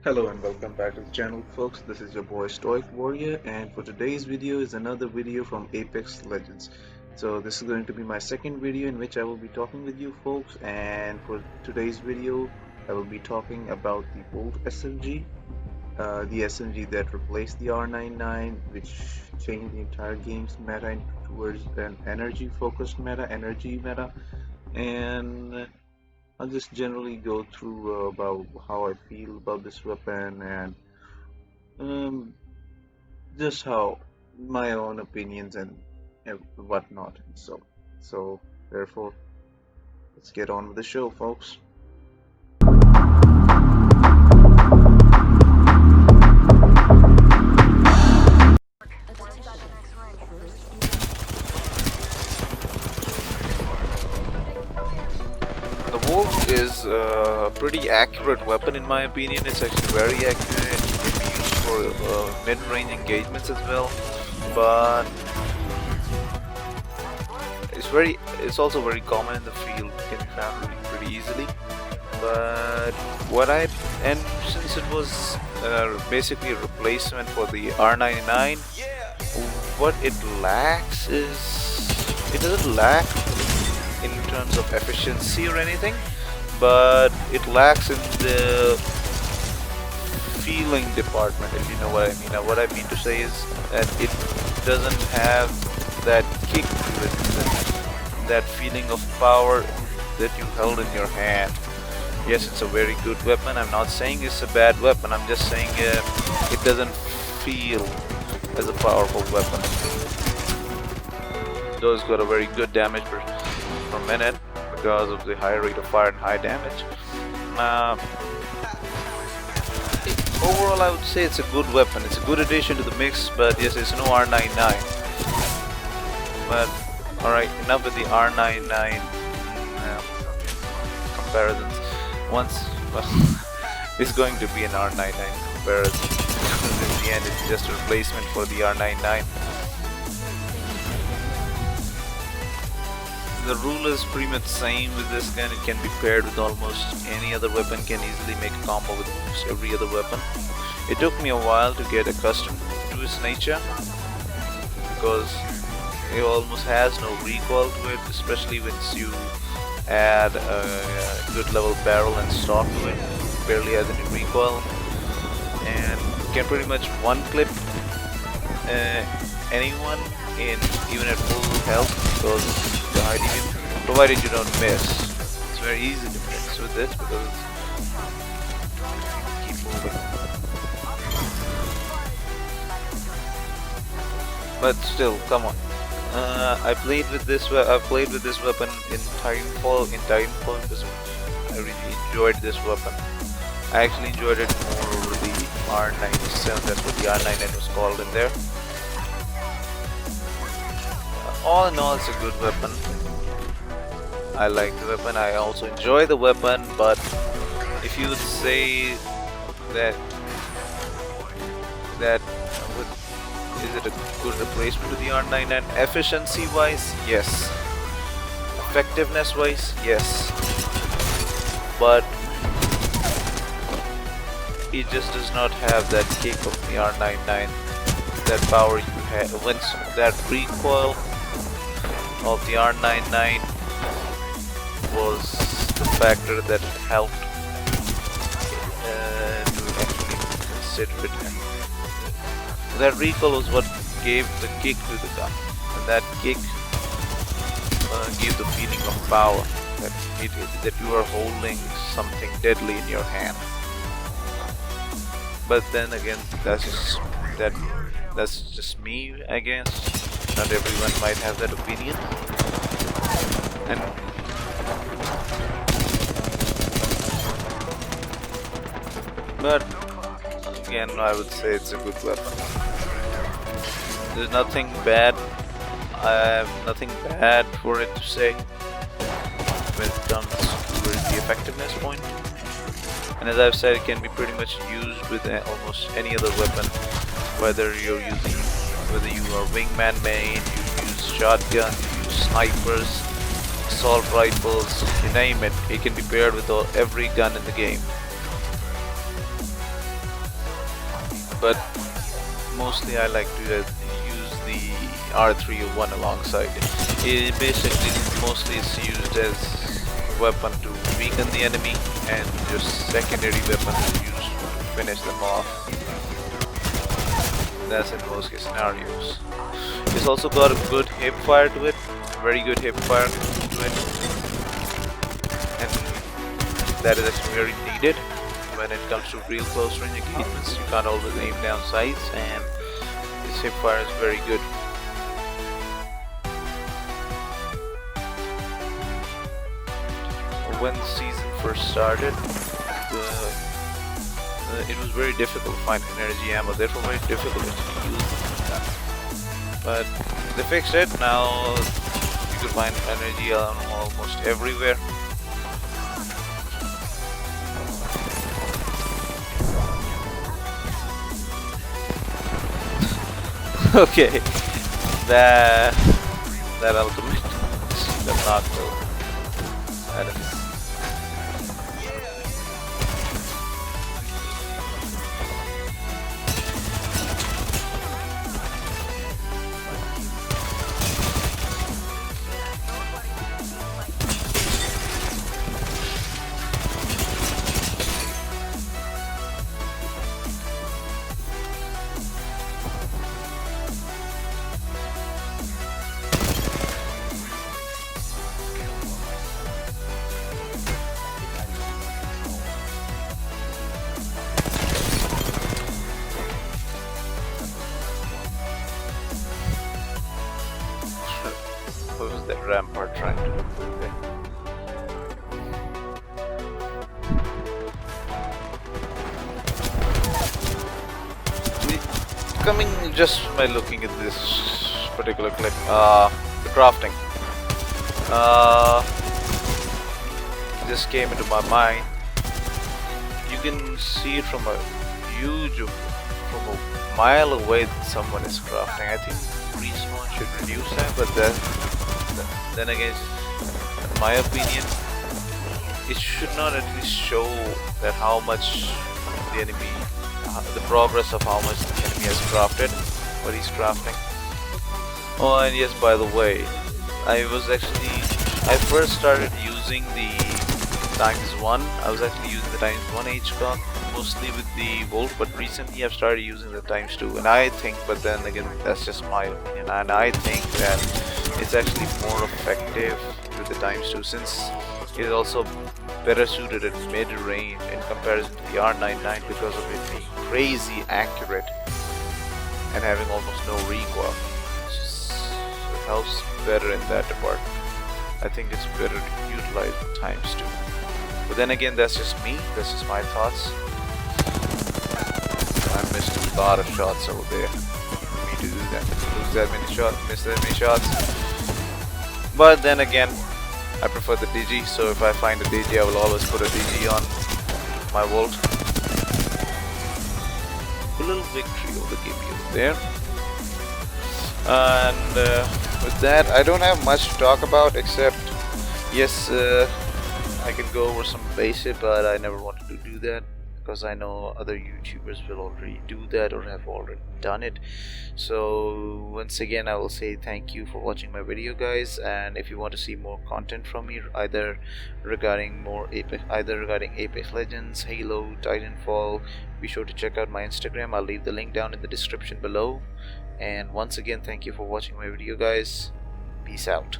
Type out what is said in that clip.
Hello and welcome back to the channel folks. This is your boy StoicWarrior, and for today's video is another video from Apex Legends. So this is going to be my second video in which I will be talking with you folks, and for today's video I will be talking about the Volt SMG, the SMG that replaced the R99, which changed the entire game's meta towards an energy focused energy meta, and I'll just generally go through about how I feel about this weapon and um, just how my own opinions and whatnot. So therefore, let's get on with the show, folks. The Volt is a pretty accurate weapon in my opinion. It's actually very accurate. It can be used for mid-range engagements as well, but it's also very common in the field. It can be found pretty easily. But since it was basically a replacement for the R99, what it lacks is it doesn't lack in terms of efficiency or anything, but it lacks in the feeling department, if you know what I mean. Now, what I mean to say is that it doesn't have that kick to it, that feeling of power that you held in your hand. Yes, it's a very good weapon. I'm not saying it's a bad weapon. I'm just saying it doesn't feel as a powerful weapon. Though it's got a very good damage per minute because of the high rate of fire and high damage. Overall, I would say it's a good weapon. It's a good addition to the mix, but yes, it's no R99. But alright, enough with the R99 comparisons. It's going to be an R99 comparison because in the end it's just a replacement for the R99. The rule is pretty much the same with this gun. It can be paired with almost any other weapon, can easily make a combo with almost every other weapon. It took me a while to get accustomed to its nature because it almost has no recoil to it, especially once you add a good level barrel and stock to it. It barely has any recoil and can pretty much one clip anyone even at full health because it's the IDV, provided you don't miss. It's very easy to miss with this because it's keep moving. But still, come on. I've played with this weapon in Titanfall because I really enjoyed this weapon. I actually enjoyed it more over the R97. That's what the R99 was called in there. All in all, it's a good weapon. I like the weapon. I also enjoy the weapon. But if you would say that is it a good replacement to the R99? Efficiency wise, yes. Effectiveness wise, yes. But it just does not have that kick of the R99. That power you have, once that recoil of the R99 was the factor that helped to actually consider it. That recoil was what gave the kick to the gun, and that kick gave the feeling of power that you are holding something deadly in your hand. But then again, that's just me, I guess. Not everyone might have that opinion. And but again, I would say it's a good weapon. There's nothing bad. I have nothing bad for it to say when it comes to the effectiveness point. And as I've said, it can be pretty much used with almost any other weapon, whether you are wingman main, you use shotgun, you use snipers, assault rifles, you name it. It can be paired with every gun in the game. but mostly I like to use the R301 alongside it. It basically mostly is used as a weapon to weaken the enemy and just secondary weapon to use to finish them off. That's in most case scenarios. It's also got a good hip fire to it, very good hip fire to it, and that is actually very needed when it comes to real close range engagements. You can't always aim down sights, and this hip fire is very good. When the season first started, it was very difficult to find energy ammo, therefore very difficult to use that. But they fixed it. Now you can find energy almost everywhere. Okay, that ultimate does not go. That is. What was that rampart trying to do? Coming just by looking at this particular clip, the crafting. This came into my mind. You can see it from a mile away that someone is crafting. I think respawn should reduce that, but then again, in my opinion, it should not at least show that how much the enemy, the progress of how much the enemy has crafted, what he's crafting. Oh, and yes, by the way, I first started using the ×1. I was actually using the ×1 HCOG mostly with the Volt, but recently I've started using the ×2, and I think, but then again, that's just my opinion, and I think that it's actually more effective with the ×2 since it is also better suited at mid-range in comparison to the R99 because of it being crazy accurate and having almost no recoil. It helps better in that department. I think it's better to utilize the ×2. But then again, that's just me, that's just my thoughts. I missed a lot of shots over there. Me to do that, lose that many shots, miss that many shots. But then again, I prefer the DG, so if I find a DG, I will always put a DG on my Volt. A little victory over the game over there. And with that, I don't have much to talk about except, yes, I can go over some basic, but I never wanted to do that because I know other YouTubers will already do that or have already done it. So once again, I will say thank you for watching my video, guys, and if you want to see more content from me, either regarding Apex Legends, Halo, Titanfall, be sure to check out my Instagram. I'll leave the link down in the description below. And once again, thank you for watching my video, guys. Peace out.